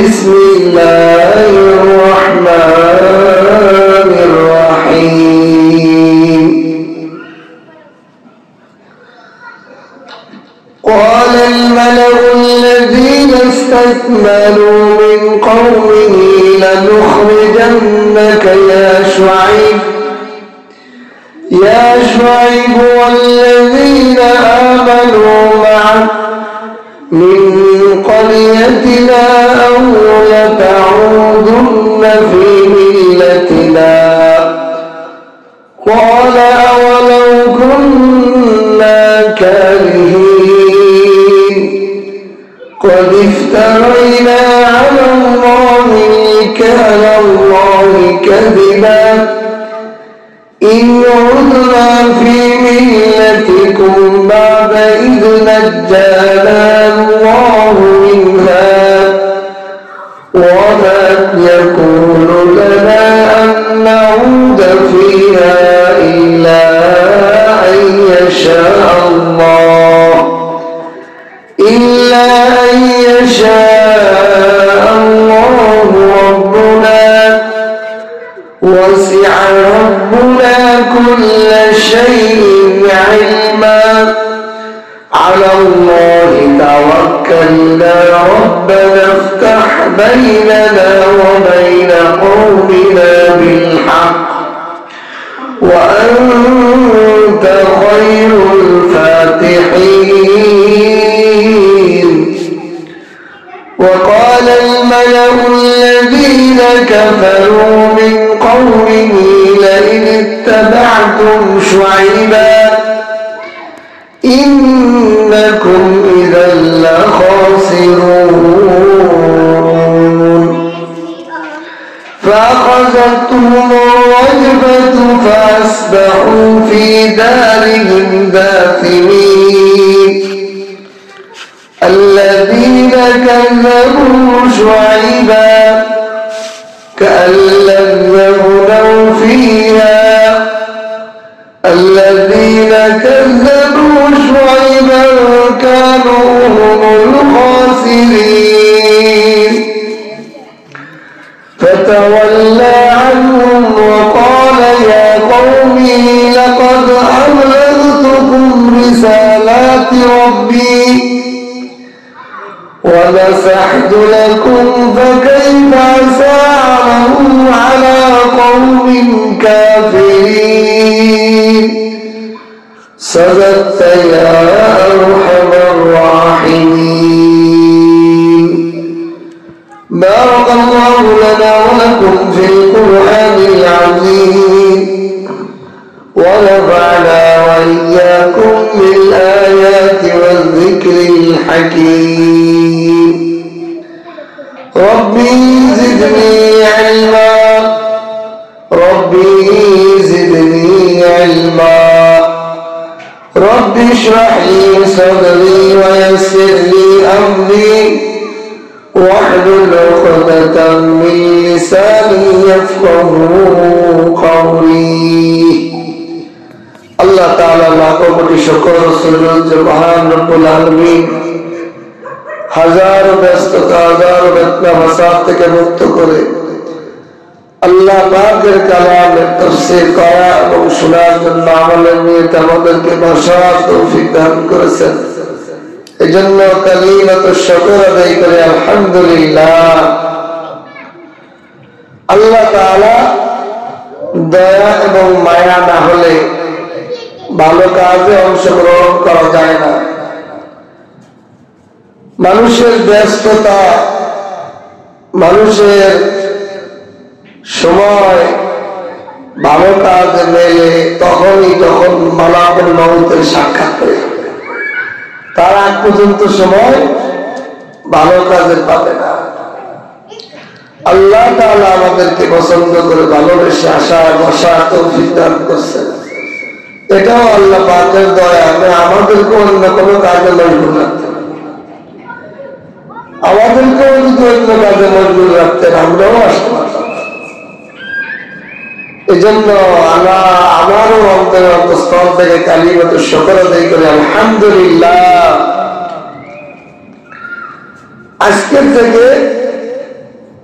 بسم الله الرحمن الرحيم قال الملأ الذين استكبروا من قومه لنخرجنك يا شعيب والذين آمنوا معك من قريتنا أو لتعودن في ملتنا قال أولو كنا كارهين قد افترينا على الله كذبا إن عدنا في ملتكم بعد إذ نجانا الله منها وما يكون لنا أن نعود فيها إلا أن يشاء الله ربنا وسع ربنا كل شيء علما على الله توكلنا ربنا افتح بيننا وبين قومنا بالحق وأنت خير الفاتحين وقال الملأ الذين كفروا من قومه لئن اتبعتم شعيبا إنكم إذا لخاسرون فأخذتهم الرجفة فأصبحوا في دارهم داخلين الذين كذبوا شعيبا كأن لم يغنوا فيها الذين كذبوا شعيبا كانوا هم الخاسرين فتولى عنهم وقال يا قوم لقد أبلغتكم رسالات ربي ونصحت لكم فكيف أساء على قوم كافرين صدقت يا أرحم الراحمين بارك الله لنا ولكم في القرآن العظيم ونفعنا وإياكم بالآيات والذكر الحكيم ربي زدني علما ربي اشرح لي صدري ويسر لي أمري واحلل عقدة من لساني يفقهوا قولي আল্লাহ তাআলা লাখ কোটি শুকর সুজুদ যে মহান রব্বুল আলামিন হাজার ব্যস্ততা হাজার বেদনা ফাসাদ থেকে মুক্ত করে আল্লাহ পাকের কালামের তাফসীর করা এবং শোনার জন্য আমলের নিয়ত আমাদেরকে বসার তৌফিক দান করেছেন এজন্য কালিমাতুশ শুকর আদায় করে আলহামদুলিল্লাহ আল্লাহ তাআলা দয়া এবং মায়া না হলে ভালো কাজে অংশগ্রহণ করা যায় না মানুষের ব্যস্ততা মানুষের সময় ভালো কাজে মেলে তখন মালাকুল মউতের সাক্ষাৎ করে তার আগ পর্যন্ত সময় ভালো কাজে পাবে না আল্লাহ তাআলা আমাদেরকে পছন্দ করে ভালোবেসে আশায় বসার তৌফিক দান করছেন এটাও আল্লাহ পাকের দয়া আমাদেরকে অন্য কোনো কাজে মশগুল রাখতেন আমাদেরকেও যদি অন্য কাজে মশগুল রাখতেন আমরাও আসতে পারতাম এজন্য আমারও অন্তরের অন্তঃস্থল থেকে কালিমাতুশ শুকর আদায় করে আলহামদুলিল্লাহ আজকের থেকে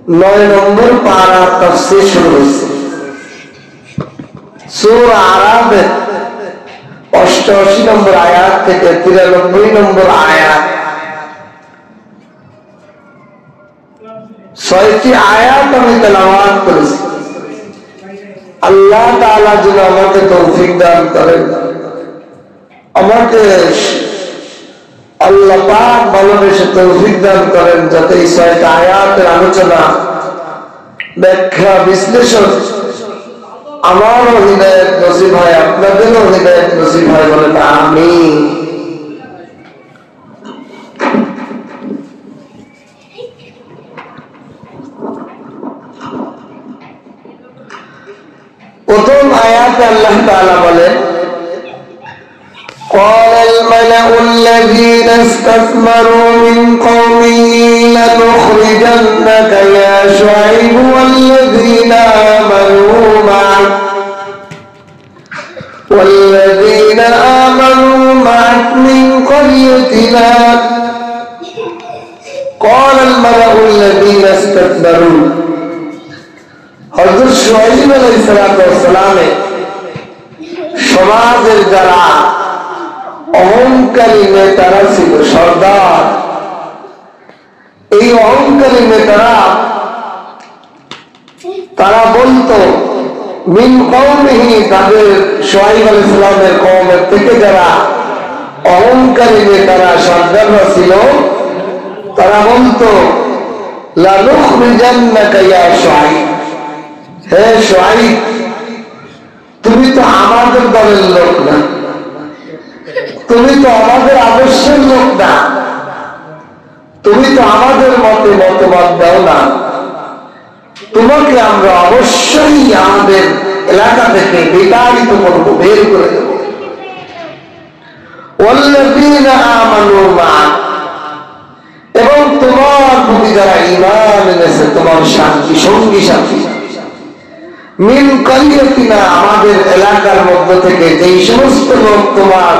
9 নম্বর পারা তাফসীর শুরু হয়েছে। সূরা আরাফের 88 নম্বর আয়াত থেকে 93 নম্বর আয়াত, 6টি আয়াত আমি তেলাওয়াত করেছি। আল্লাহ তাআলা যেন আমাকে তৌফিক দান করেন, আমাকে আল্লাহ পাক ভালোবেসে তৌফিক দান করেন, যাতে এই 6টা আয়াতের আলোচনা, ব্যাখ্যা, বিশ্লেষণ আমারও হৃদয়ের নসিব হয়, আপনাদেরও হৃদয়ের নসিব হয়, বলেন আমিন। প্রথম আয়াতে আল্লাহ তাআলা বলেন, قال الملأ الذين استكبروا من قومه لنخرجنك يا شعيب والذين آمنوا معك من قريتنا। قال الملأ الذين استكبروا হযরত শুআয়ব আলাইহিস সালামের সমাজের যারা অহংকারী নেতারা ছিল, সর্দার, এই অহংকারী নেতারা তারা বলতো, মিন কওমিহি, তাদের শুআয়ব আলাইহিস সালামের কওমের থেকে যারা অহংকারী নেতারা, সর্দাররা ছিল, তারা বলতো, লা নুখরিজান্নাকা ইয়া শুআয়ব, হে শুআয়ব, তুমি তো আমাদের দলের লোক না, তুমি তো আমাদের আদর্শের লোক না, তুমি তো আমাদের মতে মতবাদ দাও না, তোমাকে আমরা অবশ্যই আমাদের এলাকা থেকে বিতাড়িত করবো, বের করে দেব। ওয়াল্লাযীনা আমানু মা'ক, এবং তোমার প্রতি যারা ঈমান এনেছে, তোমার সাথী, সঙ্গী সাথী, মিন কারিয়াতিনা, আমাদের এলাকার মধ্য থেকে যেই সমস্ত লোক তোমার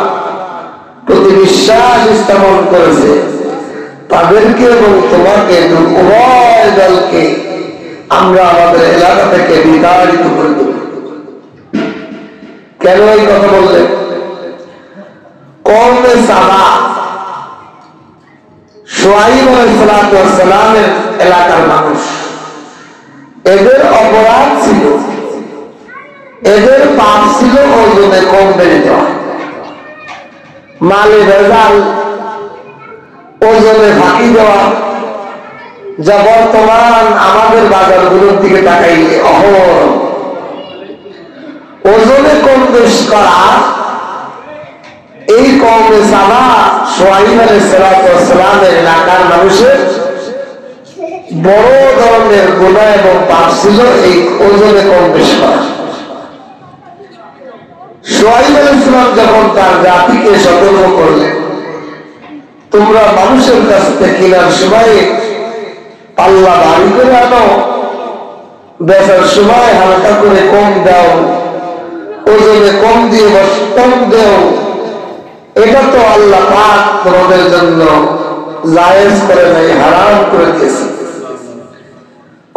প্রতি বিশ্বাস স্থাপন করেছে, তাদেরকে এবং তোমাকে, উভয় দলকে আমরা আমাদের এলাকা থেকে বিতাড়িত করে দেব। কেন এই কথা বললেন? কওমে সাবা, শুআয়ব আলাইহিস সালামের এলাকার মানুষ, এদের অপরাধ ছিল, এদের পাপ ছিল ওজনে কম বেড়ে যাওয়া, মালে ভেজাল, ওজনে ফাঁকি দেওয়া, যা বর্তমান আমাদের বাজারগুলোর দিকে তাকাইলে অহরহ। ওজনে কম বেশ করা এই কওমে সাবা, শুআয়ব আলাইহিস সালামের এলাকার মানুষের বড় ধরনের গুনাহ এবং পাপ ছিল, এই ওজনে কম বেশ করা। শুআয়ব আলাইহিস সালাম যখন তার জাতিকে সতর্ক করলেন, তোমরা মানুষের কাছ থেকে কেনার সময় পাল্লা ভারী করে আনো, বেচার সময় হালকা করে কম দাও, ওজনে কম দিয়ে কম দেও, এটা তো আল্লাহ পাক তোমাদের জন্য জায়েজ করে নাই, হারাম করে দিয়েছে।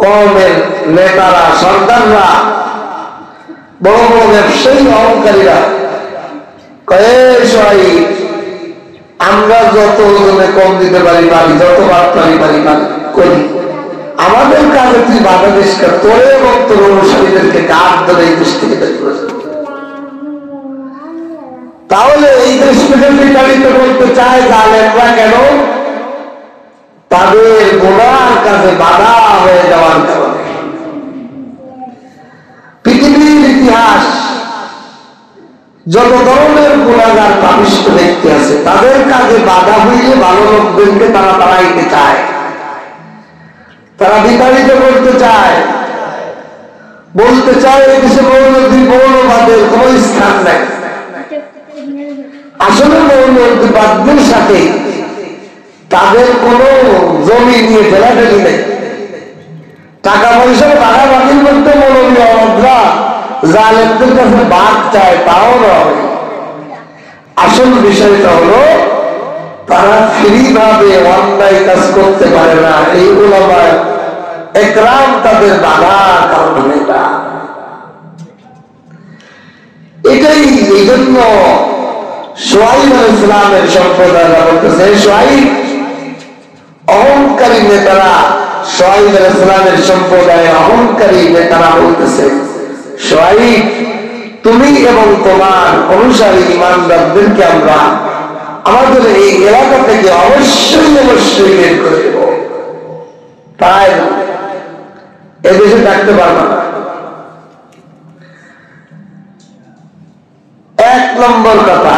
কওমের নেতারা, সর্দাররা, বড় বড় ব্যবসায়ী, অহংকারীরা কয়ে, শুআয়ব, আমরা যত ওজনে কম দিতে পারি পারি, যতবার পারি পারি করি, আমাদের কাজে তুই বাধা দিস না, তোরে এবং তোর অনুসারীদেরকে কাজ ধরে এই দেশ থেকে বের করে। তাহলে এই দেশ থেকে বিতাড়িত করতে চায় জালেমরা কেন? তাদের গুনার কাজে বাধা হয়ে যাওয়ার কারণে। পৃথিবীর ইতিহাস যত ধরনের গুনাহগার পাপিষ্ঠ ব্যক্তি আছে, তাদের কাজে বাধা হইলে ভালো লোকদেরকে তারা তাড়াইতে চায়, তারা বিতাড়িত করতে চায়, বলতে চায় এই দেশে মৌলবাদের কোন স্থান নাই। আসলে মৌলবাদীদের সাথে তাদের কোন জমি নিয়ে ঠেলাঠেলি নেই, টাকা পয়সা ভাগাভাগির মধ্যে মৌলবাদীরা জালেমদের কাছে ভাগ চায়, তাও নয়। আসল বিষয়টা হলো তারা ফ্রি ভাবে অন্যায় কাজ করতে পারে না। এই উলামা একরাম তাদের বাধার কারণ এটা। এটাই এই জন্য শুআইব আলাইহিস সালামের সম্প্রদায়রা বলতেছে, শুআইব অহংকারী নেতারা, শুআইব আলাইহিস সালামের সম্প্রদায়ের অহংকারী নেতারা বলতেছে, শুআইব তুমি এবং তোমার অনুসারী ঈমানদারদেরকে আমরা আমাদের এই এলাকা থেকে অবশ্যই অবশ্যই বের করে দেব, তাই এদেশে থাকতে পারবে না। এক নম্বর কথা,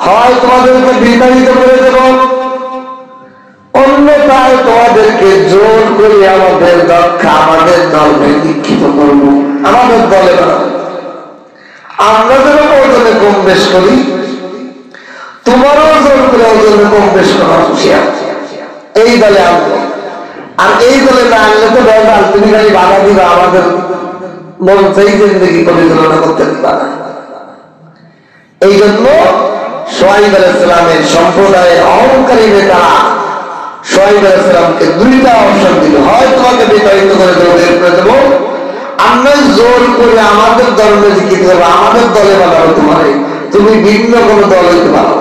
হয় তোমাদেরকে বিতাড়িত করে দেব, অন্যথায় তোমাদেরকে জোর করে আমাদের ধর্মে দীক্ষিত করবো, আমাদের দলে বানাবো। আমরা যেন ওজনে কম বেশ করি, তোমারও জোর করে ওজনে কম বেশ করা হুঁশিয়ার, এই দলে আনবো। আর এই দলে না আনলে তো বেজাল, তুমি খালি বাধা দিবা, আমাদের মন সেই জিন্দগি পরিচালনা করতে দিবা না। এই জন্য শুআইব আলাইহিস সালামের সম্প্রদায়ের অহংকারী নেতারা শুআইব আলাইহিস সালামকে দুইটা অপশন দিল, হয় তোমাকে বিতাড়িত করে দেবো, বের করে দেবো, আমরা জোর করে আমাদের ধর্মে দীক্ষিত করবো, আমাদের দলে বানাবো তোমার, তুমি ভিন্ন কোনো দল হইতে পারো।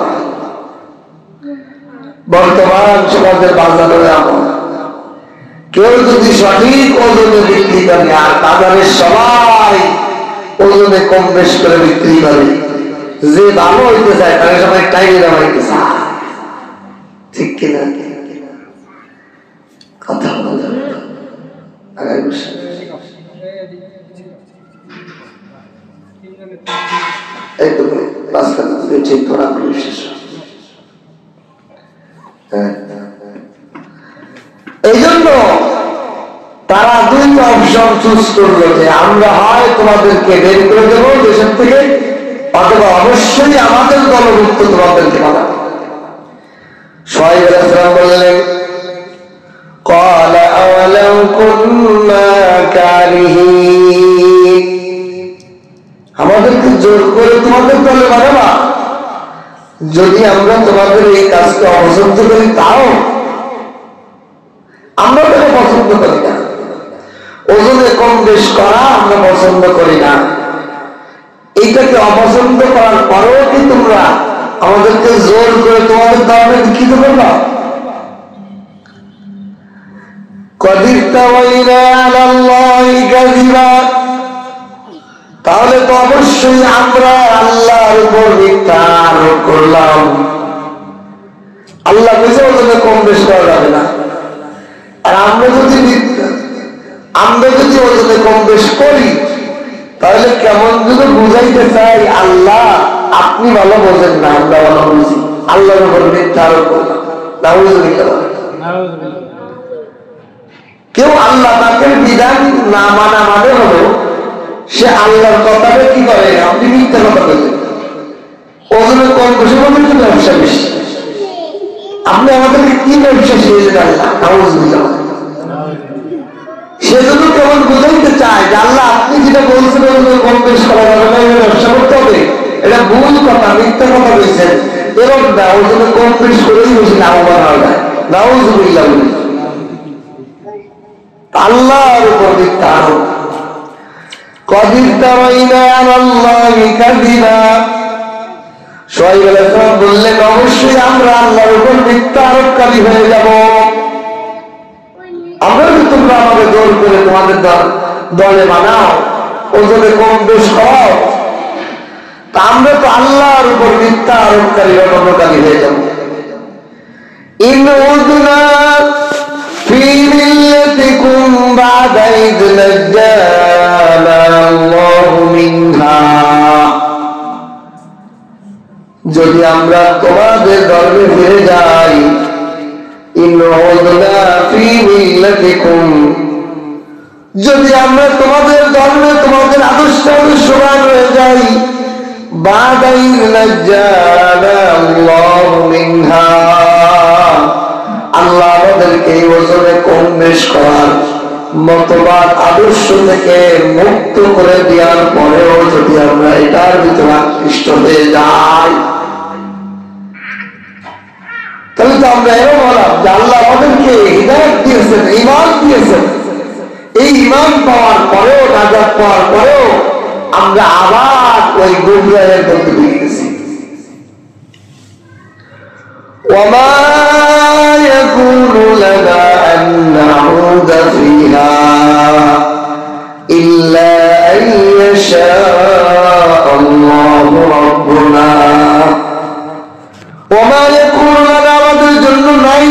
বর্তমান সমাজের বাজারে এমন, কেউ যদি সঠিক ওজনে বিক্রি করে আর বাজারের সবাই ওজনে কম বেশ করে বিক্রি করে, যে ভালো হইতে চায় তাকে সবাই টাইমে দেওয়া হইতে চায়, ঠিক কিনা? কথা বলা এই জন্য তারা দুইটা অপশন চুজ করলো যে আমরা হয় তোমাদেরকে বের করে দেবো দেশের থেকে, অথবা অবশ্যই আমাদের দলভুক্ত তোমাদেরকে বানাবো। শুআইব আলাইহিস সালাম বললেন, قال أولو كنا كارهين, আমাদেরকে জোর করে তোমাদের দলে বানাবা, যদি আমরা তোমাদের এই কাজকে অপছন্দ করি তাও আমরা তাকে পছন্দ করি না, ওজনে কম বেশ করা আমরা পছন্দ করি না। এইটাকে অপছন্দ করার পরেও কি তোমরা আমাদেরকে জোর করে তোমাদের ধর্মে দীক্ষিত করবা? তাহলে তো অবশ্যই আমরা আল্লাহর উপর মিথ্যা আরোপ করলাম। আল্লাহ বুঝে ওজনে কম বেশ করা যাবে না। আর আমরা যদি ওজনে কম বেশ করি, তাহলে কেমন যদি বুঝাইতে চাই আল্লাহ আপনি ভালো বোঝেন না, আমরা ভালো বুঝি, আল্লাহর উপর মিথ্যা আরোপ করলাম। কেউ আল্লাহ তাকে বিধান না মানা মানে হলো সে আল্লাহর কথাটা কি করে, আপনি মিথ্যা কথা বলছেন, ওজনে কম বেশি বলবেন কি ব্যবসা বেশি, আপনি আমাদেরকে কি ব্যবসা শিখেছেন আল্লাহ, সেজন্য কেমন বুঝাইতে চায় যে আল্লাহ আপনি যেটা বলছেন ওজনে কম বেশ করা যাবে না, ব্যবসা করতে হবে, এটা ভুল কথা, মিথ্যা কথা বলছেন, এবং না ওজনে কম বেশ করেই বেশি লাভবান হওয়া যায়, নাউযুবিল্লাহ বলি। আল্লাহর উপর মিথ্যা আরোপ, শুআইব আলাইহিস সালাম বললেন অবশ্যই আমরা আল্লাহর উপর মিথ্যা আরোপকারী হয়ে যাব। আমরা যদি তোমরা আমাকে জোর করে তোমাদের দলে বানাও, ওজনে কম বেশ করো, তা আমরা তো আল্লাহর উপর মিথ্যা আরোপকারী রটনকারী হয়ে যাব। ইন উযনা ফি মিল্লাতিকুম বা'দা ইয নাজ্জানা আল্লাহু মিনহা, যদি আমরা তোমাদের ধর্মে ফিরে যাই, ইন উযনা ফি মিল্লাতিকুম, যদি আমরা তোমাদের ধর্মে তোমাদের আদর্শ অনুসরণ হয়ে যাই, বা'দা ইয নাজ্জানা আল্লাহু মিনহা, আল্লাহ আমাদেরকে এই ওজনে কম বেশ করার মতবাদ আদর্শ থেকে মুক্ত করে দেওয়ার পরেও যদি আমরা এটার ভিতরে আকৃষ্ট হয়ে যাই, তাহলে তো আমরা এরকম বললাম যে আল্লাহ আমাদেরকে হিদায়াত দিয়েছেন, ঈমান দিয়েছেন, এই ঈমান পাওয়ার পরেও, নাজাত পাওয়ার পরেও আমরা আবার ওই গুমরাহের মধ্যে ঢুকে গেছি। وما يكون لنا أن نعود فيها إلا أن يشاء الله ربنا وما يكون لنا আমাদের জন্য নাই,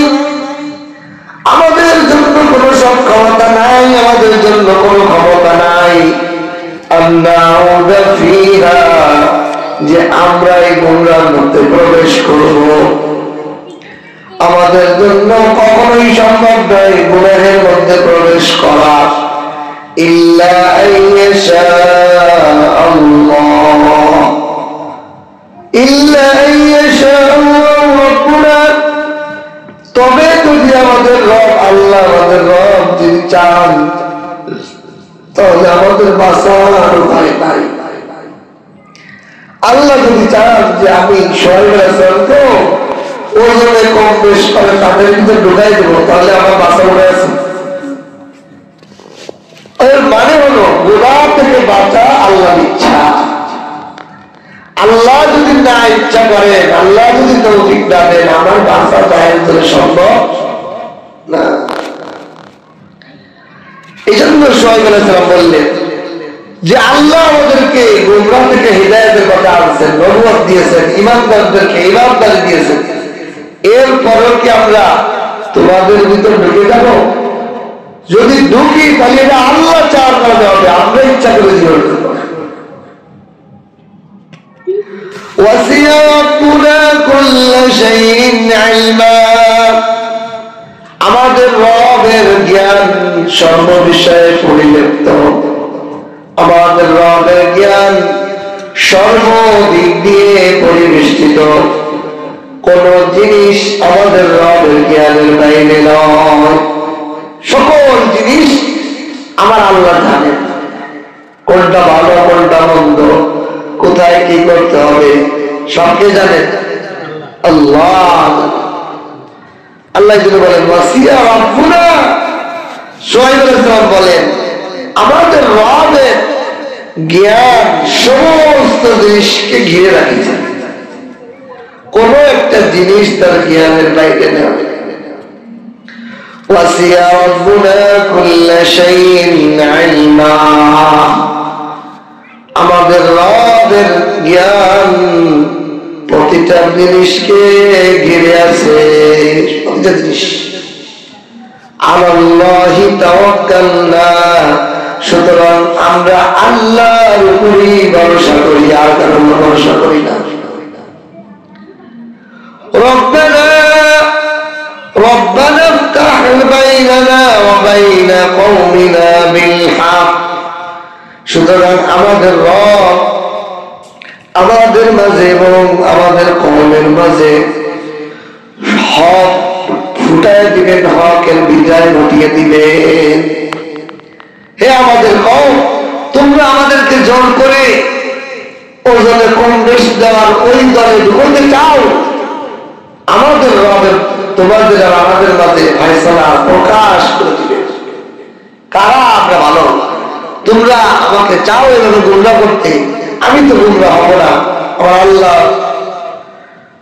আমাদের জন্য কোনো সক্ষমতা নাই, আমাদের জন্য কোনো ক্ষমতা নাই أن نعود فيها যে আমরা এই গুমরাহের মধ্যে প্রবেশ করব। আমাদের জন্য কখনোই সম্ভব নয় গুনাহের মধ্যে প্রবেশ করা। ইল্লা আইয়াশা আল্লাহ, ইল্লা আইয়াশা রাব্বুনা, তবে যদি আমাদের রব আল্লাহ, আমাদের রব যদি চান তাহলে আমাদের বাঁচার উপায় নাই। আল্লাহ যদি চান যে আমি শরীরকে ওজনে কম বেশ করে তাদের ভিতরে ঢুকাই দেবো, তাহলে আমার বাঁচা উঠে আছে। এর মানে হলো গুনাহ থেকে বাঁচা আল্লাহর ইচ্ছা। আল্লাহ যদি না ইচ্ছা করেন, আল্লাহ যদি তৌফিক না দেন, আমার বাঁচা তাহের ভিতরে সম্ভব না। এই জন্য শুআয়ব আলাইহিস সালাম বললেন যে আল্লাহ আমাদেরকে গুমরাহ থেকে হিদায়াতের কথা আনছেন, নবুয়ত দিয়েছেন, ঈমানদারদেরকে ঈমানদারি দিয়েছেন, এরপরেও কি আমরা তোমাদের ভিতর ঢুকে যাব? যদি ঢুকি তাহলে এটা আল্লাহ চাওয়ার কারণে হবে, আমরা ইচ্ছা করে জীবন করব। ওয়াসিয়া রাব্বুনা কুল্লা শাইইন ইলমা, আমাদের রবের জ্ঞান সর্ববিষয়ে পরিব্যাপ্ত, আমাদের রবের জ্ঞান সর্বদিক দিয়ে পরিবেষ্টিত। কোন জিনিস আমাদের রবের জ্ঞানের বাইরে নয়। সকল জিনিস আমার আল্লাহ জানেন, কোনটা ভালো কোনটা মন্দ, কোথায় কি করতে হবে সবকে জানেন আল্লাহ। আল্লাহ যদি বলেন ওয়াসিয়া রাব্বুনা, শুআয়ব আলাইহিস সালাম বলেন আমাদের রবের জ্ঞান সমস্ত জিনিসকে ঘিরে রাখেছে, কোন একটা জিনিস তার জ্ঞানের বাইরে নেই। ওয়াসিয়া রাব্বুনা কুল্লা শাইইন ইলমা, আমাদের রবের জ্ঞান প্রতিটা জিনিসকে ঘিরে আছে, প্রতিটা জিনিস। আলাল্লাহি তাওয়াক্কালনা, সুতরাং আমরা আল্লাহর উপরই ভরসা করি, আর কারো ভরসা করি না। ربنا افتح بيننا وبين قومنا بالحق, সুতরাং আমাদের রব আমাদের মাঝে এবং আমাদের কওমের মাঝে হক ফুটায় দিবেন, হকের বিজয় ঘটিয়ে দিবেন। হে আমাদের কওম, তোমরা আমাদেরকে জোর করে ওজনে কম বেশ দেওয়ার ওই দলে ঢুকতে চাও, আমাদের রবের তোমাদের আর আমাদের মাঝে ফয়সালা প্রকাশ করে দিবে কারা আমরা ভালো। তোমরা আমাকে চাও এভাবে গুমরাহ করতে, আমি তো গুমরাহ হব না। আমার আল্লাহ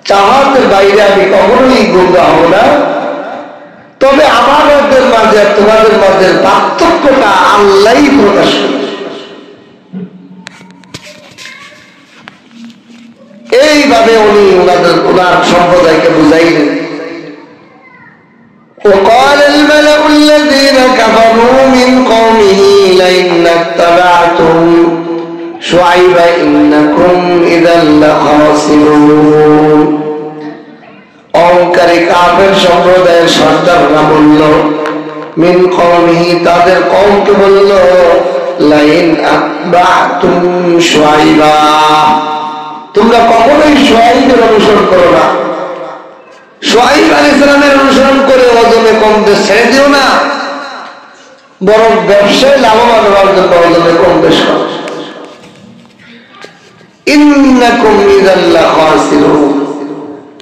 চাহাতের বাইরে আমি কখনোই গুমরাহ হব না। তবে আমাদের মাঝে আর তোমাদের মাঝে পার্থক্যটা আল্লাহই প্রকাশ করবে। এইভাবে উনি ওনার সম্প্রদায়কে বুঝাইলেন। وقال الملأ الذين كفروا من قومه لئن اتبعتم شعيبا إنكم إذا لخاسرون, অহংকারী কাফের সম্প্রদায়ের সর্দাররা বলল, মিন কওমিহি তাদের কওমকে বলল, লাইন আতবাতুম শুআইবা, তোমরা কখনোই শুআইবের অনুসরণ করো না, শুআইব আলাইহিস সালামের অনুসরণ করে ওজনে কমতে ছেড়ে দিও না, বরং ব্যবসায় লাভবান হওয়ার জন্য ওজনে কম বেশ করো। ইন্নাকুম ইযাল লাখাসিরুন,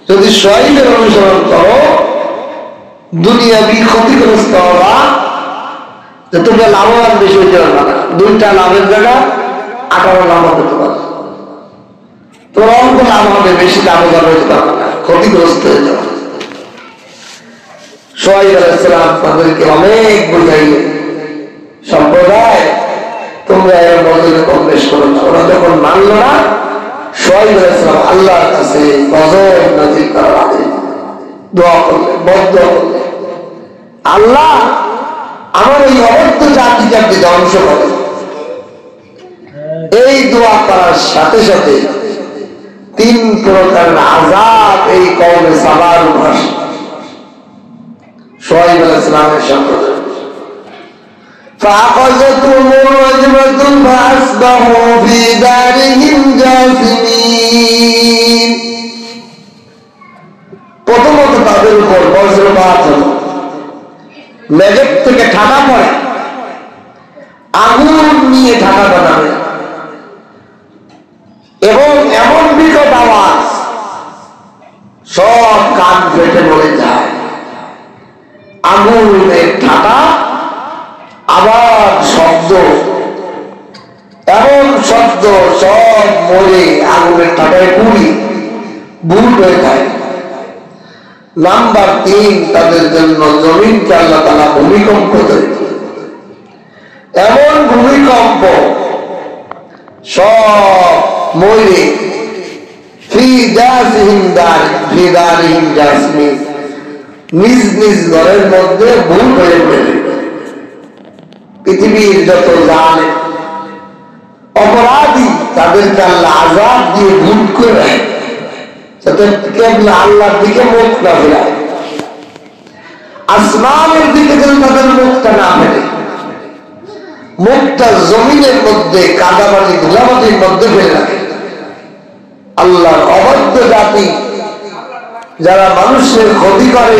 যদি সোয়াইবের অনুসরণ করো দুনিয়াবি ক্ষতিগ্রস্ত হওয়া, যে তোমরা লাভবান বেশি হইতে পারবে না, 2টা লাভের জায়গা 18 লাভ হতে পারবে, তোর অল্প লাভ হবে, বেশি লাভবান হইতে পারবে না, ক্ষতিগ্রস্ত হয়ে যাবে। সোয়াইব আলাইহিস সালাম তাদেরকে অনেক বুঝাইলেন, সম্প্রদায় তোমরা এর বদলে কম বেশ করো না। ওরা যখন মানল না, সোয়াইব আলাইহিস সালাম আল্লাহর কাছে গজব নাযিল করার আদেশ দোয়া করলেন, বদদোয়া করলেন, আল্লাহ আমার এই অবদ্ধ জাতিকে ধ্বংস করে। এই দোয়া করার সাথে সাথে 3 প্রকারের আযাব এই কওমে সাবার উপর সোয়াইব আলাইহিস সালামের সম্প্রদায়। فأخذتهم الرجفة فأصبحوا في دارهم جاثمين। প্রথমত তাদের উপর বজ্রপাত হলো, মেঘের থেকে ঠান্ডা পড়ে, আগুন নিয়ে ঠান্ডা বানাবে এবং এমন বিকট আওয়াজ সব কান ফেটে মরে যায়। আগুনের ঠান্ডা, আবার শব্দ, এমন শব্দ, সব মরে আগুনের ঠান্ডায় পুরি বুট হয়ে যায়। নাম্বার 3, তাদের জন্য জমিনকে আল্লাহ তাআলা ভূমিকম্প দেয়, এমন ভূমিকম্প সব মরে নিজ নিজ ঘরের মধ্যে ভুল হয়ে পড়ে। পৃথিবীর যত জালেম অপরাধী তাদেরকে আল্লাহ আযাব দিয়ে ভুল করে দেয়, যাতে কেবল আল্লাহর দিকে মুখ না ফেরায়, আসমানের দিকে যেন তাদের মুখটা না ফেরে, মুখটা জমিনের মধ্যে কাদামাটি ধুলামাটির মধ্যে ফেলে রাখে। আল্লাহর অবাধ্য জাতি যারা মানুষের ক্ষতি করে,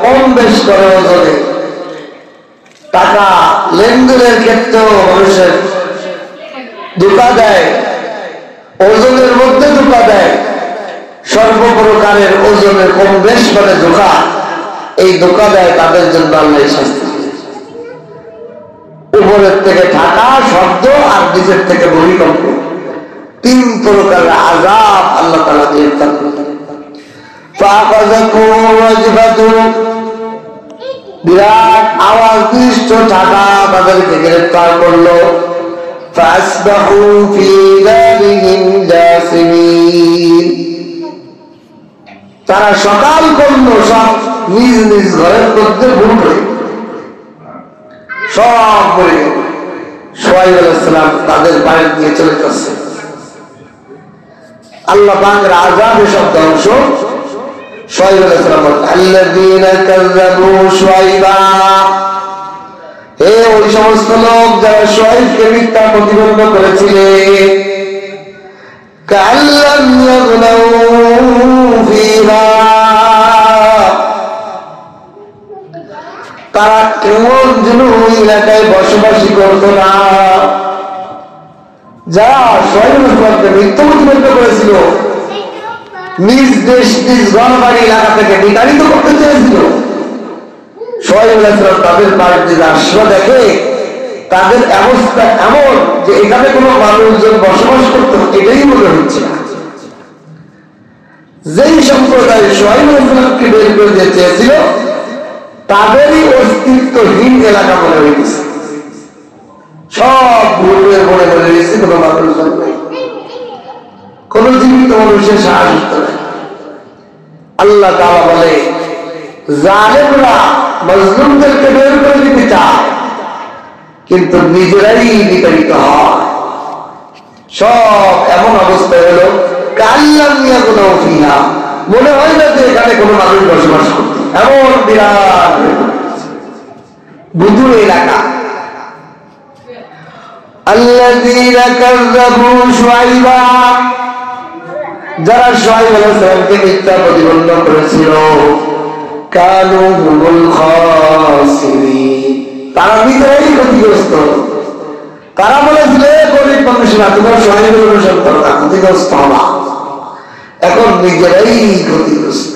কম বেশ করে, ওজনে টাকা লেনদেনের ক্ষেত্রেও মানুষের ধোঁকা দেয়, ওজনের মধ্যে ধোঁকা দেয়, সর্বপ্রকারের ওজনের কম বেশ করে ধোঁকা, এই ধোঁকা দেয়, তাদের জন্য আল্লাহ শাস্তি। উপরের থেকে ঠান্ডা শব্দ আর নিচের থেকে ভূমিকম্প, 3 প্রকারের আযাব আল্লাহ তাআলা দিয়ে থাকেন। বিরাট আওয়াজ বিশিষ্ট ঠান্ডা তাদেরকে গ্রেফতার করলো। তারা সকাল করলো সব নিজ নিজ ঘরের মধ্যে ঘুরবে, সব পড়ে গেল। সোয়াইব আলাইহিস সালাম তাদের বাড়ি দিয়ে চলে যাচ্ছে। আল্লাহ পাকের আযাবে সব ধ্বংস। সোয়াইব আলাইহিস সালাম আল্লাযীনা কাযযাবু শুআইবা, হে ওই সমস্ত লোক যারা শুআইবকে মিথ্যা প্রতিপন্ন করেছিলে, কাল্লাম ইয়াগনাউ ফীহা, তারা কেমন যেন ওই এলাকায় বসবাসী করতো না। যারা সোয়াইব আলাইহিস সালামকে মিথ্যা প্রতিপন্ন করেছিল, নিজ দেশ নিজ ঘর বাড়ি এলাকা থেকে বিতাড়িত করতে চেয়েছিল, সোয়াইব আলাইহিস সালাম তাদের বাড়িতে আসা দেখে তাদের অবস্থা এমন যে এখানে কোনো মানুষজন বসবাস করতো এটাই মনে হচ্ছে না। যেই সম্প্রদায় সোয়াইব আলাইহিস সালামকে বের করে দিতে চেয়েছিল তাদেরই অস্তিত্বহীন এলাকা মনে হয়ে গেছে, সব ভুলের মনে মনে গেছে, কোনো মানুষজন নেই, কোন জীবিত মানুষের সাহায্য নেই। আল্লাহ তাআলা বলে জালেমরা মজলুমদেরকে বের করে দিতে চায় কিন্তু নিজেরাই বিতাড়িত হয়। সব এমন অবস্থা হলো কাল্লাম ইয়াগনাউ ফীহা, মনে হয় না যে এখানে কোনো মানুষ বসবাস করত, এমন বিরাট বুদুর এলাকা। আল্লাযীনা কাযযাবু শুআইবা, যারা শুআইব আলাইহিস সালামকে মিথ্যা প্রতিপন্ন করেছিল, কানু হুমুল খাসিরিন, তারা নিজেরাই ক্ষতিগ্রস্ত। তারা বলেছিল গরিব মানুষরা তোমরা শুআইবের অনুসরণ করো না, ক্ষতিগ্রস্ত হবা। এখন নিজেরাই ক্ষতিগ্রস্ত।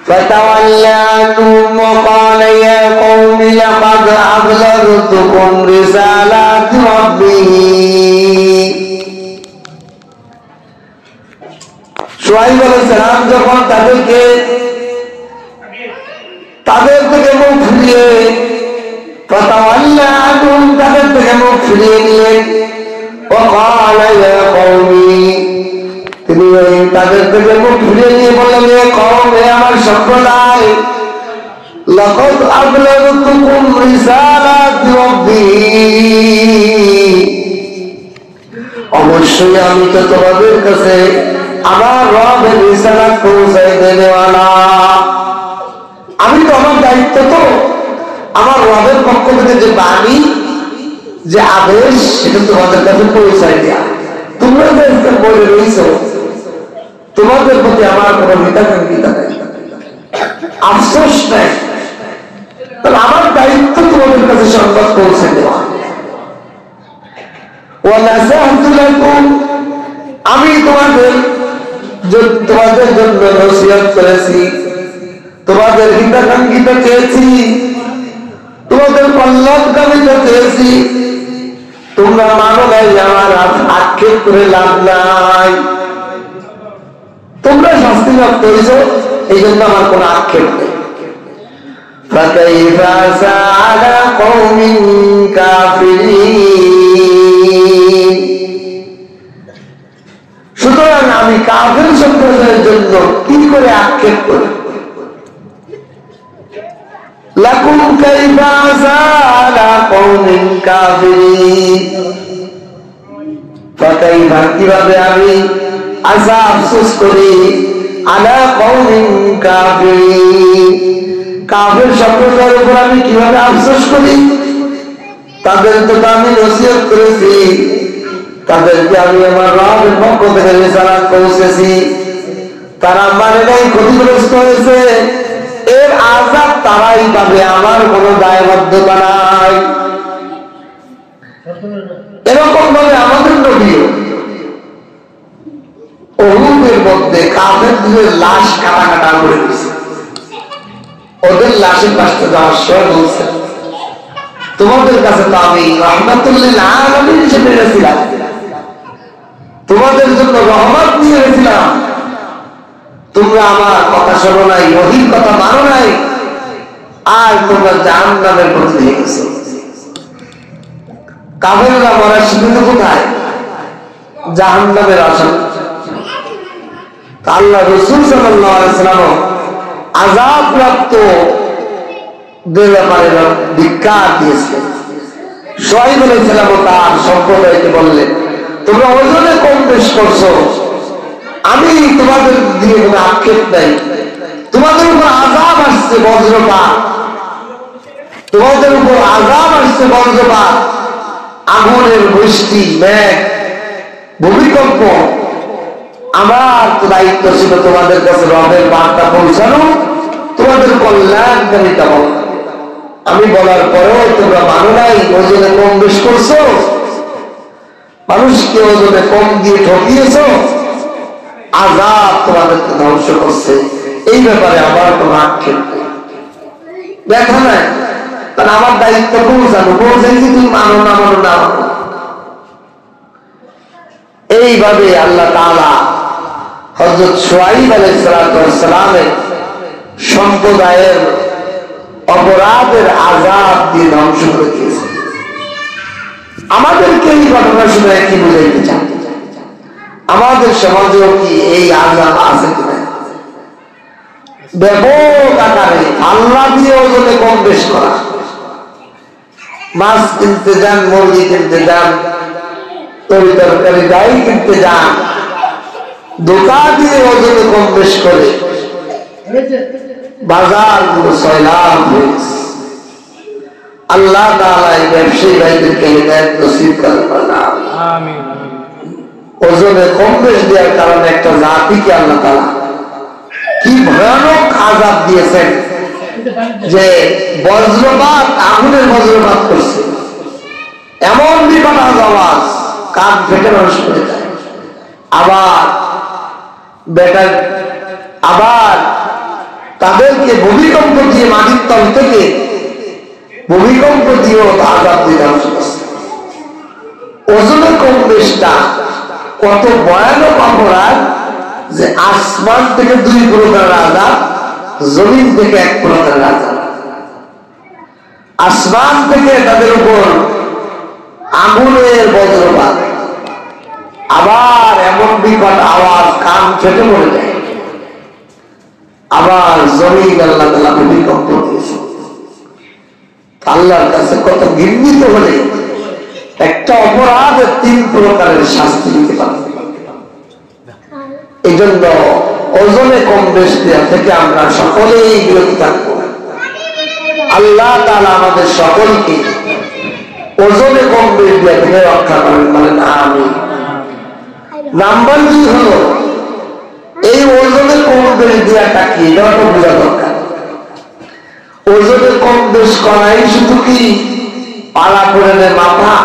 فتولى عنهم وقال يا قوم لقد أبلغتكم رسالات ربي। শুআয়ব আলাইহিস সালাম যখন তাদের থেকে মুখ ফিরিয়ে فتولى عنهم তাদের থেকে মুখ ফিরিয়ে নিলেন وقال يا قوم তিনি তাদের থেকে মুখ ফিরিয়ে নিয়ে বললেন হে কওম, হে আমার সম্প্রদায়, লাকাদ আবলাগতুকুম রিসালাতি রাব্বি, অবশ্যই আমি তো তোমাদের কাছে আমার রবের রিসালাত পৌঁছাইতে দেওয়ানা। আমি তো আমার দায়িত্ব তো আমার রবের পক্ষ থেকে যে বাণী যে আদেশ সেটা তোমাদের কাছে পৌঁছাই দেয়া। তোমরা যে বলে রয়েছ তোমাদের প্রতি আমার কোন হিতাকাঙ্ক্ষিতা নেই, আফসোস নেই, তবে আমার দায়িত্ব তোমাদের কাছে সংবাদ পৌঁছে দেওয়া। আমি তোমাদের জন্য নসিহত করেছি, তোমাদের হিতাকাঙ্ক্ষিতা চেয়েছি, তোমাদের কল্যাণকামিতা চেয়েছি, তোমরা মানো নাই, আমার আক্ষেপ করে লাভ নাই। তোমরা শাস্তি লাভ করেছ, এই জন্য আমার কোন আক্ষেপ নেই। সুতরাং আমি কাফের সম্প্রদায়ের জন্য কি করে আক্ষেপ করি? লাকুম কাইফা আলা কওমিন কাফিরিন, ফাকাইফা কিভাবে আমি আযা আফসোস করি আলা কওমিন কাফিরিন, কাফের সম্প্রদায়ের উপর আমি কিভাবে আফসোস করি? তাদের তো আমি নসিহত করেছি, তাদেরকে আমি আমার রবের পক্ষ থেকে রিসালাত পৌঁছেছি, তারা মানে নাই, ক্ষতিগ্রস্ত হয়েছে, এর আযাব তারাই পাবে, আমার কোনো দায়বদ্ধতা নাই। এরকম ভাবে আমাদের নবীও উহুদের মধ্যে কাফেরদের লাশ কাটা করে দিয়েছে। ওদের লাশের পাশে যাওয়ার সময় বলছে, তোমাদের কাছে তো আমি রাহমাতুল্লিল আলামিন হিসেবে এসেছিলাম, তোমাদের জন্য রহমত নিয়ে এসেছিলাম, তোমরা আমার কথা শোনো নাই, ওহীর কথা মানো নাই, আর তোমরা জাহান্নামের পথে নিয়ে গেছো। কাফেররা মরা শিখেছে কোথায়? জাহান্নামের আশঙ্কা। আল্লাহ রাসূল সাল্লাল্লাহু আলাইহি ওয়াসাল্লাম আযাবপ্রাপ্ত দের ব্যাপারে ধিক্কার দিয়েছিলেন। শুআয়ব আলাইহিস সালাম তার সম্প্রদায়কে বললেন, তোমরা ওজনে কম বেশ করছো, আমি তোমাদের দিয়ে কোনো আক্ষেপ নাই, তোমাদের উপর আযাব আসছে বজ্রপাত, তোমাদের উপর আযাব আসছে বজ্রপাত, আগুনের বৃষ্টি, মেঘ, ভূমিকম্প। আমার তো দায়িত্ব ছিল তোমাদের কাছে রবের বার্তা পৌঁছানো, তোমাদের কল্যাণকামিতা বল। আমি বলার পরেও তোমরা মানো নাই, ওজনে কম বেশ করছো, মানুষকে ওজনে কম দিয়ে ঠকিয়েছ, আযাব তোমাদেরকে ধ্বংস করছে, এই ব্যাপারে আমার কোন আক্ষেপ নেই, দেখা নাই। তাহলে আমার দায়িত্ব পৌঁছানো, পৌঁছাইছি, তুমি মানো না মানো না মানো। এইভাবে আল্লাহ তাআলা হযরত শুআয়ব আলাইহিস সালামের সম্প্রদায়ের অপরাধের আযাব দিয়ে ধ্বংস করে দিয়েছে। আমাদেরকে এই ঘটনা শুনে কি বুঝাইতে চান? আমাদের সমাজেও কি এই আযাব আছে কিনা? ব্যাপক আকারে আল্লাহ দিয়ে ওজনে কম বেশ করা, মাছ কিনতে যান, মুরগি কিনতে যান, তরি তরকারি যাই কিনতে যান, ধোঁকা দিয়ে ওজনে কম বেশ করে বাজার গুলো সয়লাব হয়েছে। আল্লাহ তাআলা এই ব্যবসায়ী ভাইদেরকে হিদায়াত নসিব করেন, আমিন। ওজনে কম বেশ দেওয়ার কারণে একটা জাতিকে আল্লাহ তাআলা কি ভয়ানক আযাব দিয়েছেন, যে বজ্রপাত, আগুনের বজ্রপাত করছে, এমন বিকট আওয়াজ, কান ফেটে মানুষ পড়ে যায়। আবার বেটার আবার তাদেরকে ভূমিকম্প দিয়ে মাটির তল থেকে ভূমিকম্প দিয়েও আঘাত দিতে ওজনে কম বেশটা কত ভয়ানক অপরাধ যে আসমান থেকে 2 প্রকার আঘাত, জমিন থেকে 1 প্রকার আঘাত। আসমান থেকে তাদের উপর আগুনের বজ্রপাত, আবার এমন বিকট আওয়াজ কান ফেটে পড়ে যায়। আবার জমিন আল্লাহ তাআলা ভূমিকম্প দিয়েছে। আল্লাহর কাছে কত ঘৃণিত হলে একটা অপরাধের 3 প্রকারের শাস্তি দিতে পারে। এই জন্য ওজনে কম বেশ দেওয়া থেকে আমরা সকলেই বিরত থাকবো। আল্লাহ তাআলা আমাদের সকলকে ওজনে কম বেশ দেওয়া থেকে রক্ষা করেন, মানে আমিন। নাম্বার 2 হলো এই ওজনে কম বেশ দেওয়াটা কি, এটা বোঝা দরকার। ওজনে কম বেশ করাই শুধু কি পালা পড়ে মাথা,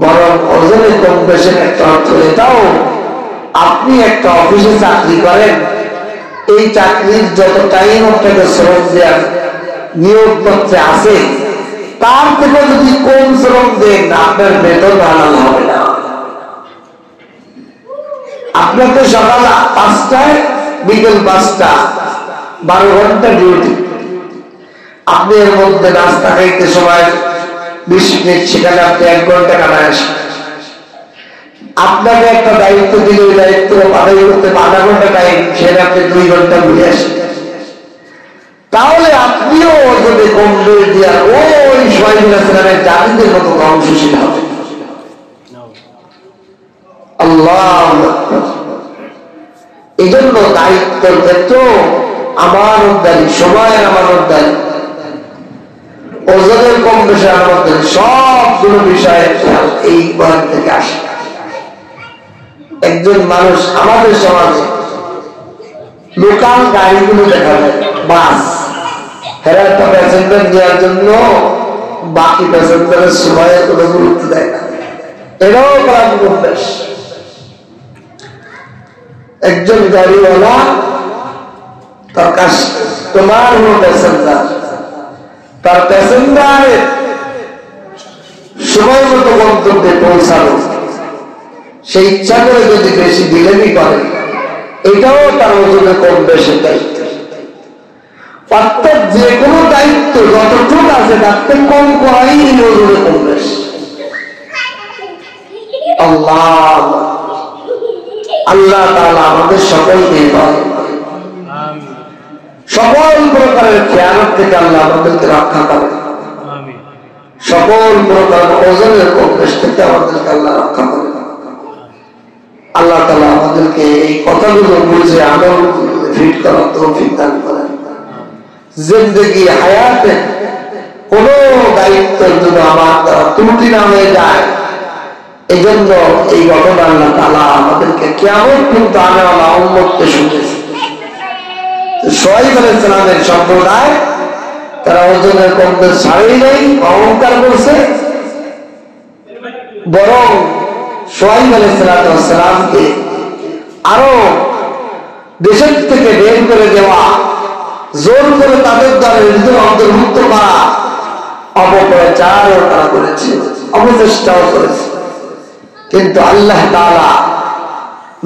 বরং ওজনে কম বেশের একটা অর্থ এটাও, আপনি একটা অফিসে চাকরি করেন, এই চাকরির যত টাইম আপনাকে শ্রম দেওয়ার নিয়োগপত্রে আছে তার থেকে যদি কম শ্রম দেন আপনার বেতন হালাল হবে না। আপনাকে সকাল 5টায় বিকেল 5টা 12 ঘন্টা ডিউটি, আপনি এর মধ্যে নাস্তা খাইতে সময় 20 মিনিট, সেখানে আপনি 1 ঘন্টা কাটায় আসেন। আপনাকে একটা দায়িত্ব দিলে ওই দায়িত্ব আদায় করতে 1/2 ঘন্টা টাইম, সেখানে আপনি 2 ঘন্টা ঘুরে আসেন। তাহলে আপনিও ওজনে কম বেশ দেওয়ার ওই শহীদের জাতিদের মতো ধ্বংসশীল হবে। আল্লাহ, এই জন্য দায়িত্বের ক্ষেত্রে আমানতদারি, সময়ের আমানতদারি, ওজনের কম বেশি আমানতদারি, সবগুলো বিষয়ে এই বয়ান থেকে আসে। একজন মানুষ আমাদের সমাজে লোকাল গাড়িগুলো দেখা যায়, বাস, এরা একটা প্যাসেঞ্জার নেওয়ার জন্য বাকি প্যাসেঞ্জারের সময়ের কোনো গুরুত্ব দেয় না, এরাও খারাপ অভ্যাস। একজন গাড়িওয়ালা তার কাস্টমার হলো প্যাসেঞ্জার, তার প্যাসেঞ্জারের সময় মতো গন্তব্যে পৌঁছানো, সেই ইচ্ছা করে যদি বেশি ডিলেমি করে, এটাও তার ওজনে কম বেশি দায়িত্ব। অর্থাৎ যে কোনো দায়িত্ব যতটুকু আছে তার থেকে কম করাই ওজনে কম বেশি। আল্লাহ আল্লাহ তাআলা আমাদের সকলকে সকল প্রকারের খেয়ানত থেকে আল্লাহ আমাদেরকে রক্ষা করেন, সকল প্রকার ওজনের কম বেশ থেকে আমাদেরকে আল্লাহ রক্ষা করেন। আল্লাহ তাআলা আমাদেরকে এই কথাগুলো বুঝে আমল ফিট করার তৌফিক দান করেন। জিন্দেগি হায়াতে কোন দায়িত্বের জন্য আমার দ্বারা ত্রুটি না হয়ে যায়, এই জন্য এই ঘটনা আল্লাহ তাআলা আমাদেরকে কিয়ামত পর্যন্ত আনেওয়ালা উম্মতকে শুনিয়েছে। শুআয়ব আলাইহিস সালামের সম্প্রদায় তারা ওজনের কম বেশ ছাড়েই নাই, অহংকার করছে, বরং শুআয়ব আলাইহিস সালামকে আরো দেশের থেকে বের করে দেওয়া, জোর করে তাদের দ্বারা নিজেদের অন্তর্ভুক্ত করা, অপপ্রচারও তারা করেছে, অপচেষ্টাও করেছে। কিন্তু আল্লাহ তাআলা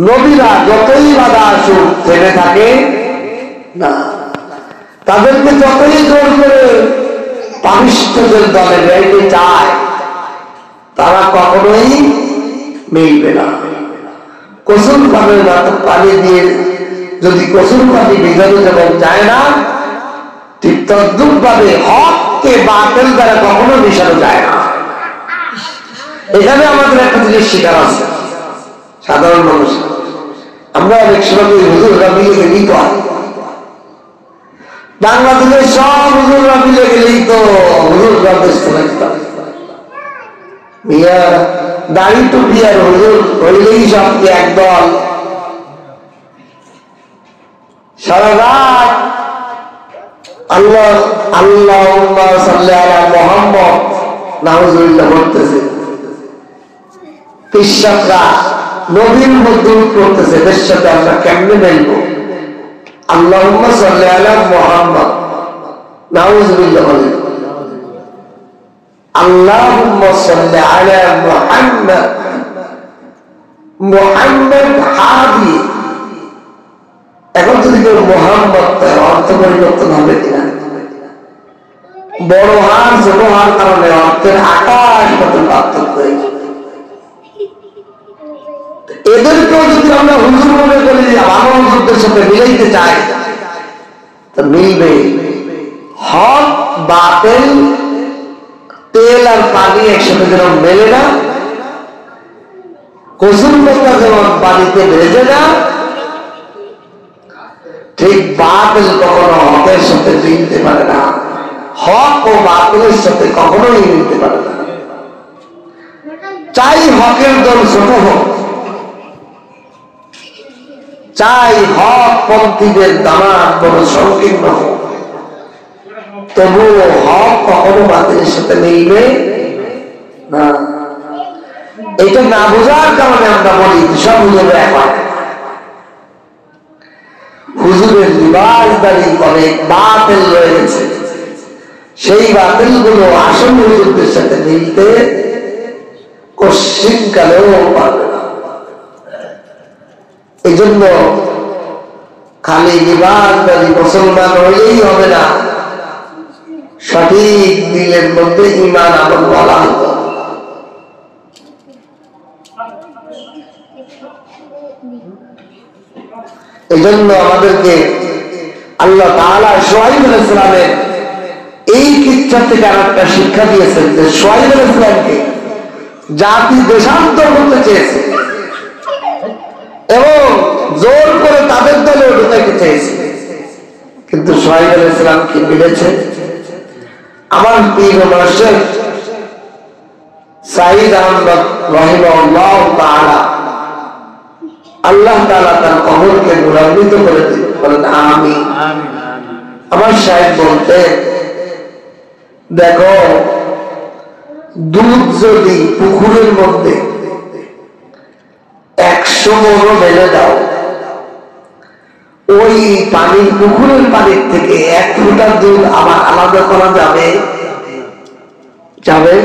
নবীরা যতই বাধা আসুক থেমে থাকে না, তাদেরকে যতই জোর করে পাপিষ্ঠদের দলে যাইতে চায় তারা কখনোই মিলবে না। কসুর পানের পানি দিয়ে যদি কসুর পানি ভিজানো যেমন যায় না, ঠিক তদ্রুপ ভাবে হককে বাতিল দ্বারা কখনো মিশানো যায় না। এখানে আমাদের একটা জিনিস শিকার আছে, সাধারণ মানুষ আমরা অনেক সময় হুজুররা মিলে গেলেই তো হয়, বাংলাদেশের সব হুজুররা মিলে গেলেই তো হুজুররা ব্যস্ত লাগতাম, মিয়া দাড়ি টুপি আর হুজুর হইলেই সবকে একদল সারা রাত আল্লাহ আল্লাহুম্মা সাল্লি আলা মুহাম্মদ নাউজুবিল্লাহ বলতেছে। পিশাকরা নবীর মধ্যে করতেছে, এদের সাথে আমরা কেমনে মিলবো? আল্লাহুম্মা সাল্লি আলা মুহাম্মদ, নাউযুবিল্লাহ বলেন। আল্লাহুম্মা সাল্লি আলা মুহাম্মদ, মুহাম্মদ হাদি। এখন যদি কেউ মোহাম্মদ অর্থ পরিবর্তন হবে কিনা? বড় হার ছোট হার কারণে অর্থের আকাশ মতো পার্থক্য হয়েছে। এদেরকেও যদি আমরা হুজুর মনে করি, ভালো হুজুরদের সাথে মিলাইতে চাই, তো মিলবে। হক বাতিল, তেল আর পানি একসাথে যেমন মেলে না, কসুর পাতা যেমন পানিতে ভেজে না, ঠিক বাতিল কখনো হকের সাথে মিলতে পারে না। হক ও বাতিলের সাথে কখনোই মিলতে পারে না। চাই হকের দল ছোট হোক, চাই হক পন্থীদের দামাত বড় সংকীর্ণ হোক, তবুও হক কখনো বাতিলের সাথে মিলবে না। এটা না বোঝার কারণে আমরা বলি সব হুজুর এক হয়। হুজুরের লিবাসদারি অনেক বাতিল রয়েছে, সেই বাতিল গুলো আসল হুজুরদের সাথে মিলতে কশ্চিন কালেও পারবে না। এই জন্য খালি লিবাসদারি মুসলমান হইলেই হবে না, সঠিক দিলের মধ্যে ঈমান আমল বলা হতো। এই জন্য আমাদেরকে আল্লাহ তাআলা শুআয়ব আলাইহিস সালামের এই কিচ্ছা থেকে আরেকটা শিক্ষা দিয়েছেন যে শুআয়ব আলাইহিস সালামকে জাতি দেশান্তর করতে চেয়েছে এবং জোর করে তাদের দলে ঢুকাইতে চেয়েছে, কিন্তু শুআয়ব আলাইহিস সালাম কি বলেছে? আমার পীর মাশাইখ সাঈদ আহমদ রাহিমাহুল্লাহ তাআলা, আল্লাহ তাআলা তার কবরকে নূরান্বিত করে দিন, বলেন আমিন। আমার শায়েখ বলতে, দেখো দুধ যদি পুকুরের মধ্যে 100 মণ ঢেলে দাও, ওই পানি পুকুরের পানির থেকে 1 ফোঁটা দুধ আবার আলাদা করা যাবে? যাবে?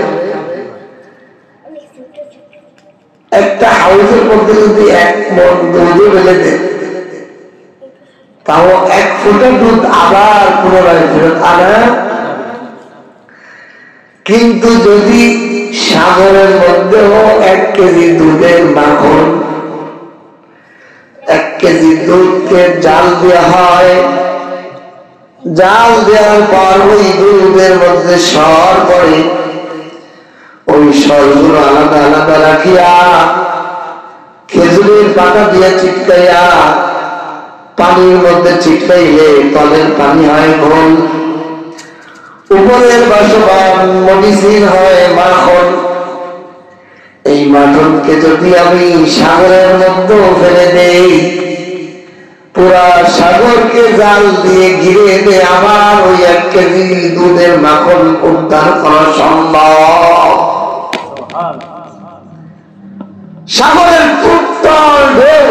একটা হাউসের মধ্যে যদি 1 মণ দুধ ঢেলে দেয়, তাও 1 ফোঁটা দুধ আবার পুনরায় ফেরত আনা। কিন্তু যদি সাগরের মধ্যেও 1 কেজি দুধের মাখন, 1 কেজি দুধকে জাল দেওয়া হয়, জাল দেওয়ার পর ওই দুধের মধ্যে সর পড়ে, ওই সরগুলো আলাদা আলাদা রাখিয়া খেজুরের পাতা দিয়ে চিটকাইয়া পানির মধ্যে চিটকাইলে তলের পানি হয় ঘোল, উপরের বাসবান মরিচির হয় মাখন। এই মাখনকে যদি আমি সাগরের মধ্যে ফেলে দেই, পুরা সাগরকে জাল দিয়ে ঘিরে দিয়ে আবার ওই 1 কেজি দুধের মাখন উদ্ধার করা সম্ভব। সাগরের উত্তল ঢেউ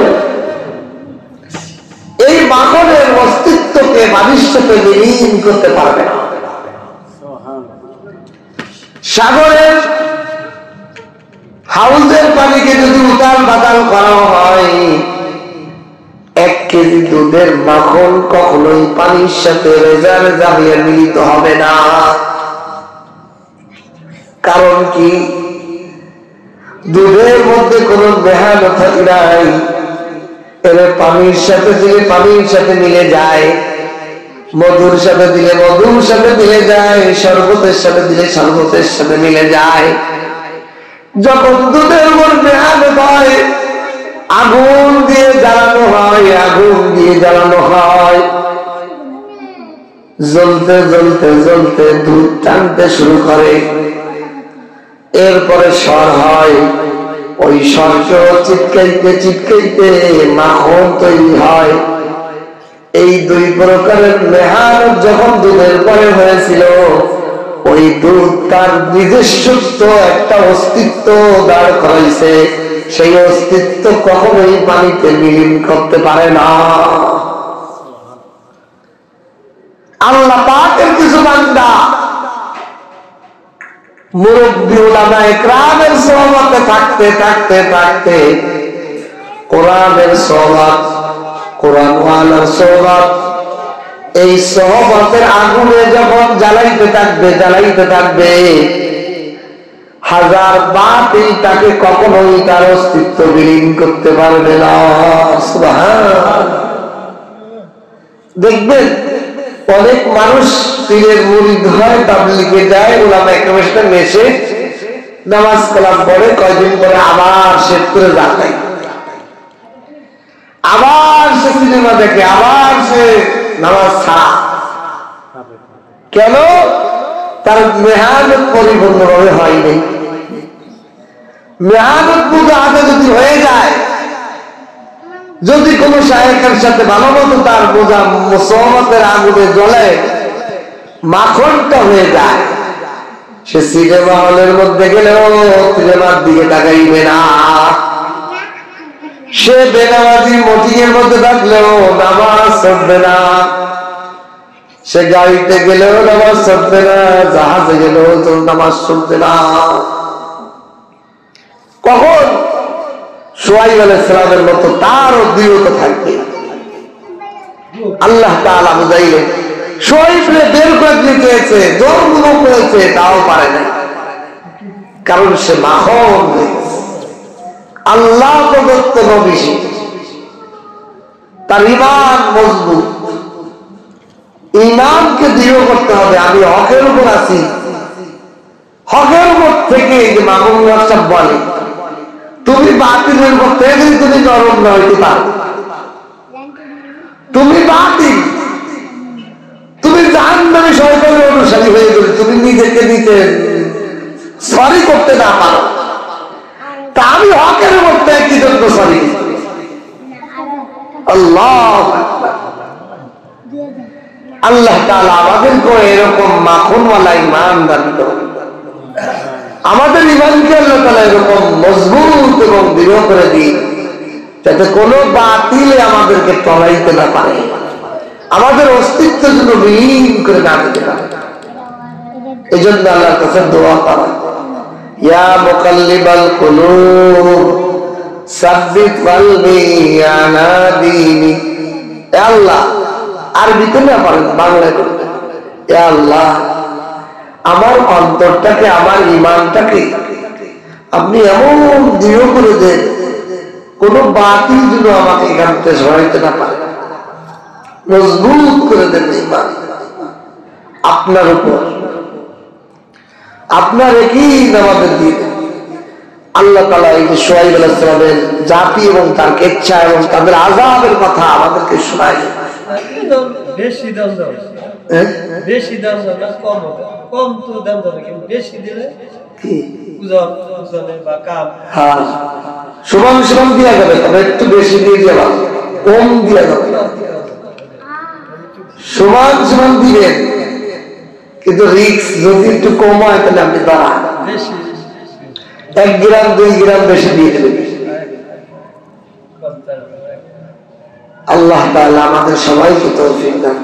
এই মাখনের অস্তিত্বকে মানুষের সাথে বিলীন করতে পারবে না। সাগরের হাউজের পানিকে যদি উতাল বাতাল করা হয়, 1 কেজি দুধের মাখন কখনোই পানির সাথে রেজা রেজা হয়ে মিলিত হবে না। কারণ কি? দুধের মধ্যে কোনো মেহানতা নাই, এর পানির সাথে দিলে পানির সাথে মিলে যায়, মধুর সাথে দিলে মধুর সাথে মিলে যায়, শরবতের সাথে দিলে শরবতের সাথে মিলে যায়। যখন দুধের মধ্যে মেহানতা হয়, আগুন দিয়ে জ্বালানো হয়, আগুন দিয়ে জ্বালানো হয়, জ্বলতে জ্বলতে জ্বলতে দুধ টানতে শুরু করে, এরপরে সর হয়, ওই সরকে চিটকাইতে চিটকাইতে মাখন তৈরি হয়। এই 2 প্রকারের মেহানত যখন দুধের পরে হয়েছিল, ওই দুধ তার নিজস্ব একটা অস্তিত্ব দাঁড় করাইছে, সেই অস্তিত্ব কখনোই পানিতে বিলীন করতে পারে না। আল্লাহ পাকের কিছু বান্দা মুরব্বী উলামায়ে কেরামের সোহবতে থাকতে থাকতে থাকতে কোরআনের সোহবত, কোরআন ওয়ালার সোহবত, এই সোহবতের আগুনে যখন জ্বালাইতে থাকবে হাজার বাতি তাকে কখনোই তার অস্তিত্ব বিলীন করতে পারবে না। সুবহানাল্লাহ। দেখবেন অনেক মানুষ পীরের মুরিদ হয়, তাবলীগে যায়, উলামায়ে কেরামের সাথে মেশে, নামাজ কালাম পড়ে, কয়দিন পরে আবার সে করে যায়, আবার সে সিনেমা দেখে, আবার সে নামাজ ছাড়া। কেন? তার মেহনত পরিপূর্ণভাবে হয়নি। মেহনত পুরো আগে যদি হয়ে যায়, যদি কোন শায়েখের সাথে ভালো মতো তার বোঝা সোহবতের আগুনে জ্বলে মাখনটা হয়ে যায়, সে সিনেমা হলের মধ্যে গেলেও সিনেমার দিকে তাকাইবে না। সে বেনামাজি মসজিদের মধ্যে থাকলেও নামাজ পড়বে না। সে গাড়িতে গেলেও নামাজ পড়বে না, জাহাজে গেলেও তো নামাজ পড়বে না। কখন? শুআয়ব আলাইহিস সালামের মতো তারও দৃঢ়তা থাকবে। আল্লাহ তাআলা বুঝাইলেন, শুআয়বকে বের করে দিতে চেয়েছে, জোর করেছে, তাও পারে না, কারণ সে মাখন আল্লাহ প্রদত্ত নবী, তার ঈমান মজবুত। ঈমানকে দৃঢ় করতে হবে, আমি হকের উপর আছি। হকের উপর থেকে যে মামুন সাহেব বলে, তুমি বাতিলের উপর থেকে তুমি নরম না হইতে পারো, তুমি বাতিল, তুমি জাহান্নামী শয়তানের অনুসারী হয়ে গেলে, তুমি নিজেকে নিতে সরি করতে না পারো, তা আমি হকের উপর থেকে কি জন্য সরি? আল্লাহ আল্লাহ তাআলা আমাদেরকে এরকম মাখনওয়ালা ঈমান দান করুন। আমাদের ঈমানকে আল্লাহ তাআলা এরকম মজবুত এবং দৃঢ় করে দিন, যাতে কোনো বাতিলে আমাদেরকে তলাইতে না পারে, আমাদের অস্তিত্ব যেন বিলীন করে না দিতে পারে। এই জন্য আল্লাহর কাছে দোয়া করা, ইয়া মুকাল্লিবাল কুলুব সাব্বিত কলবি আলা দীনি। হে আল্লাহ, আরবিতে না পারেন, বাংলায় করবেন। হে আল্লাহ, আমার অন্তরটাকে, আমার ঈমানটাকে আপনি এমন দৃঢ় করে দেন, কোন বাতিল যেন আমাকে এখান থেকে সরাইতে না পারে, মজবুত করে দেন ঈমান আপনার উপর, আপনার একই আমাদের দিন। আল্লাহ তাআলা এই যে শুআয়ব আলাইহিস সালামের জাতি এবং তার কেচ্ছা এবং তাদের আযাবের কথা আমাদেরকে শোনায়। বেশি দাম দাও, বেশি দাম দাও, কম কম তো দাম দাও, কিন্তু বেশি দিলে কি ওজনে বা কাম, হ্যাঁ সমান সমান দেওয়া যাবে, তবে একটু বেশি দিয়ে দেওয়া, কম দেওয়া যাবে, সমান সমান দিবেন, কিন্তু রিস্ক যদি একটু কম হয় তাহলে আপনি দাঁড়ান, 1 গ্রাম 2 গ্রাম বেশি দিয়ে দেবেন। আল্লাহ তাআলা আমাদের সবাইকে তৌফিক দান।